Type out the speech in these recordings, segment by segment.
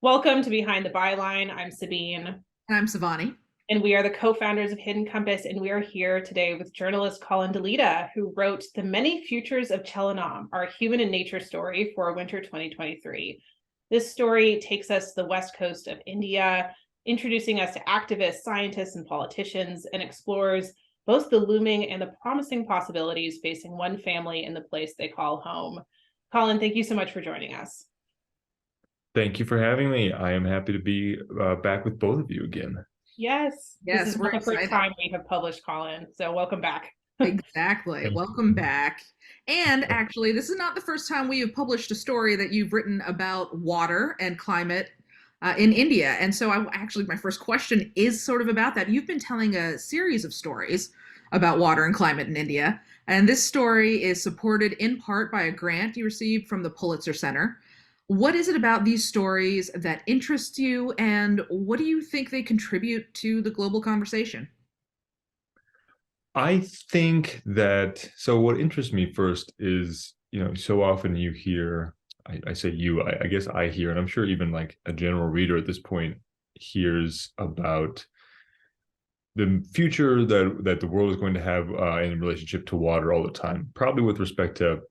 Welcome to Behind the Byline. I'm Sabine. And I'm Savani. And we are the co-founders of Hidden Compass, and we are here today with journalist Colin Daileda, who wrote The Many Futures of Chellanam, our human and nature story for winter 2023. This story takes us to the west coast of India, introducing us to activists, scientists, and politicians, and explores both the looming and the promising possibilities facing one family in the place they call home. Colin, thank you so much for joining us. Thank you for having me. I am happy to be back with both of you again. Yes, Yes, this is we're not the first excited. time we have published, Colin, so welcome back. Exactly. Welcome back. And actually, this is not the first time we have published a story that you've written about water and climate in India. And so my first question is sort of about that. You've been telling a series of stories about water and climate in India. And this story is supported in part by a grant you received from the Pulitzer Center. What is it about these stories that interests you, and what do you think they contribute to the global conversation? I think that, so what interests me first is, so often you hear, I say you, I guess I hear, and I'm sure even like a general reader at this point hears about the future that the world is going to have in relationship to water all the time, probably with respect to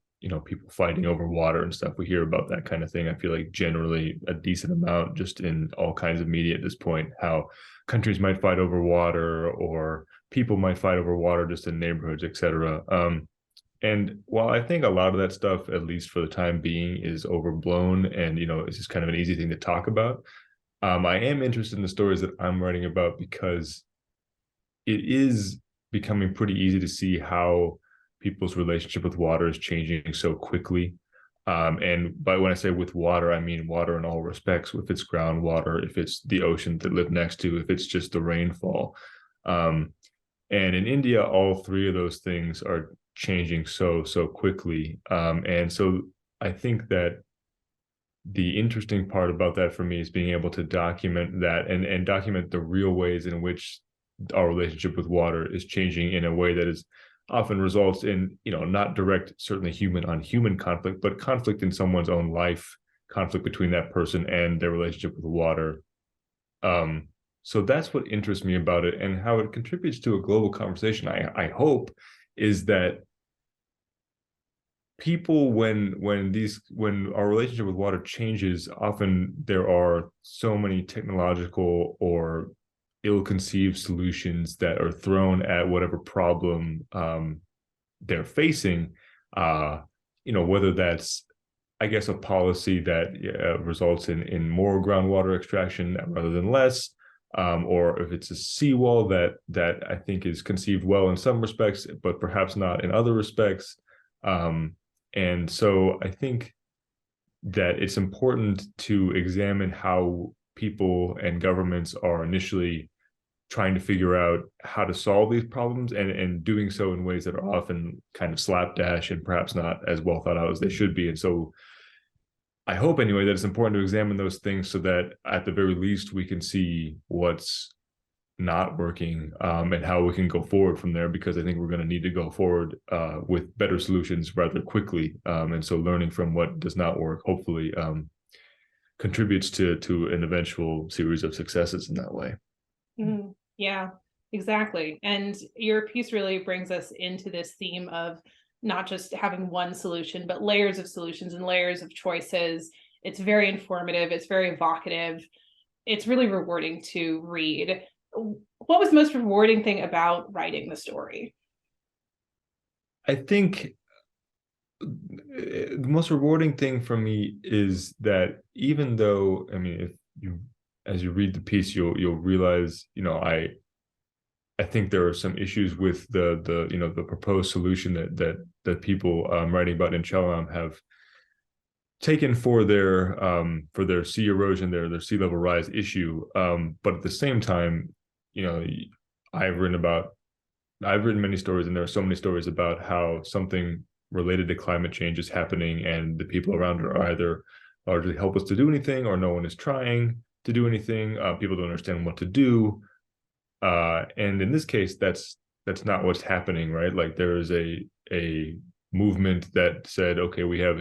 people fighting over water and stuff. We hear about that kind of thing. I feel like generally a decent amount just in all kinds of media at this point, how countries might fight over water or people might fight over water just in neighborhoods, etc. And while I think a lot of that stuff, at least for the time being, is overblown and it's just kind of an easy thing to talk about, I am interested in the stories that I'm writing about because it is becoming pretty easy to see how people's relationship with water is changing so quickly. And by when I say with water, I mean water in all respects, if it's groundwater, if it's the ocean that live next to, if it's just the rainfall. And in India, all three of those things are changing so quickly. And so I think that the interesting part about that for me is being able to document that and document the real ways in which our relationship with water is changing in a way that is often results in not direct, certainly human on human conflict, but conflict in someone's own life, conflict between that person and their relationship with water. So that's what interests me about it, and how it contributes to a global conversation, I hope, is that people, when our relationship with water changes, often there are so many technological or ill-conceived solutions that are thrown at whatever problem they're facing, whether that's, I guess, a policy that results in more groundwater extraction rather than less, or if it's a seawall that I think is conceived well in some respects, but perhaps not in other respects. And so I think that it's important to examine how people and governments are initially trying to figure out how to solve these problems, and doing so in ways that are often kind of slapdash and perhaps not as well thought out as they should be. And so I hope anyway that it's important to examine those things so that at the very least we can see what's not working, and how we can go forward from there, because I think we're going to need to go forward with better solutions rather quickly. And so learning from what does not work, hopefully, contributes to an eventual series of successes in that way. Mm-hmm. Yeah, exactly. And your piece really brings us into this theme of not just having one solution, but layers of solutions and layers of choices. It's very informative. It's very evocative. It's really rewarding to read. What was the most rewarding thing about writing the story? I think the most rewarding thing for me is that even though, I mean, as you read the piece, you'll realize, I think there are some issues with the proposed solution that people writing about in Chellanam have taken for their sea erosion, their sea level rise issue. But at the same time, I've written many stories, and there are so many stories about how something related to climate change is happening, and the people around it are either largely helpless to do anything, or no one is trying to do anything. People don't understand what to do. And in this case, that's not what's happening, right? Like, there is a movement that said, okay, we have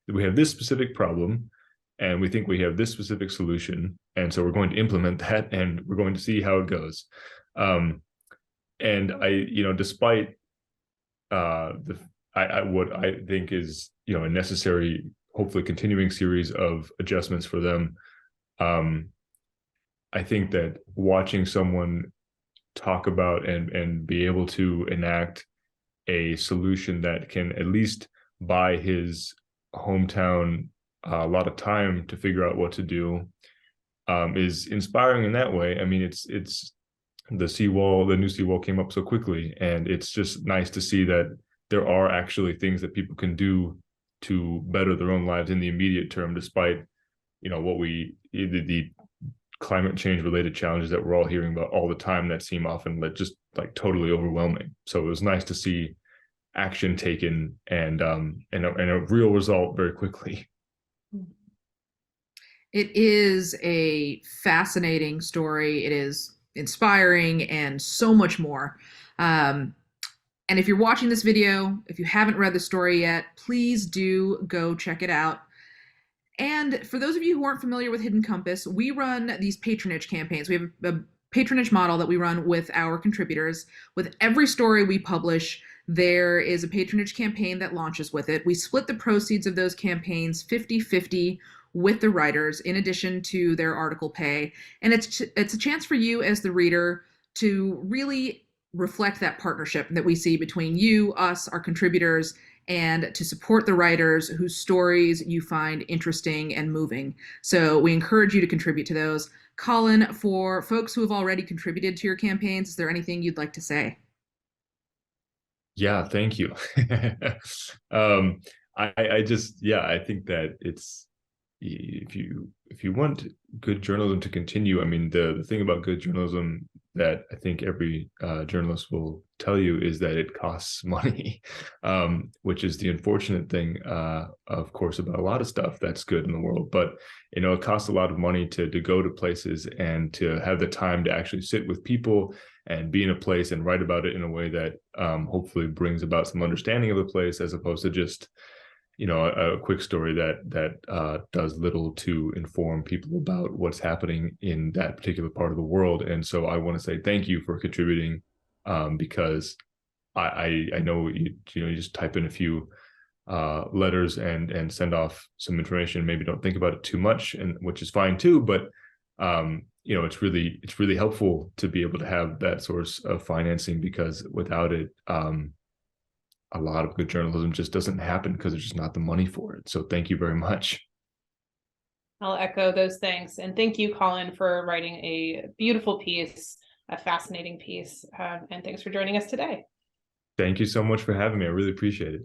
this specific problem. and we think we have this specific solution, and so we're going to implement that, and we're going to see how it goes. And despite what I think is a necessary, hopefully continuing series of adjustments for them, I think that watching someone talk about and be able to enact a solution that can at least buy his hometown a lot of time to figure out what to do is inspiring in that way. I mean, it's the new seawall came up so quickly, and it's just nice to see that there are actually things that people can do to better their own lives in the immediate term, despite the climate change related challenges that we're all hearing about all the time that seem often just like totally overwhelming. So it was nice to see action taken and a real result very quickly. It is a fascinating story. It is inspiring and so much more. And if you're watching this video, if you haven't read the story yet, please do go check it out. And for those of you who aren't familiar with Hidden Compass, we run these patronage campaigns. We have a patronage model that we run with our contributors. With every story we publish, there is a patronage campaign that launches with it. We split the proceeds of those campaigns 50-50 with the writers, in addition to their article pay. And it's a chance for you as the reader to really reflect that partnership that we see between you, us, our contributors, and to support the writers whose stories you find interesting and moving. So we encourage you to contribute to those. Colin, for folks who have already contributed to your campaigns, is there anything you'd like to say? Yeah, thank you. I think that it's, if you want good journalism to continue, I mean, the thing about good journalism that I think every journalist will tell you is that it costs money, which is the unfortunate thing, of course, about a lot of stuff that's good in the world. But it costs a lot of money to go to places and to have the time to actually sit with people and be in a place and write about it in a way that hopefully brings about some understanding of the place, as opposed to just a quick story that does little to inform people about what's happening in that particular part of the world. And so I want to say thank you for contributing, because I know you just type in a few letters and send off some information, maybe don't think about it too much, and which is fine too, but it's really helpful to be able to have that source of financing, because without it, a lot of good journalism just doesn't happen because there's just not the money for it. So thank you very much. I'll echo those thanks. And thank you, Colin, for writing a beautiful piece, a fascinating piece. And thanks for joining us today. Thank you so much for having me. I really appreciate it.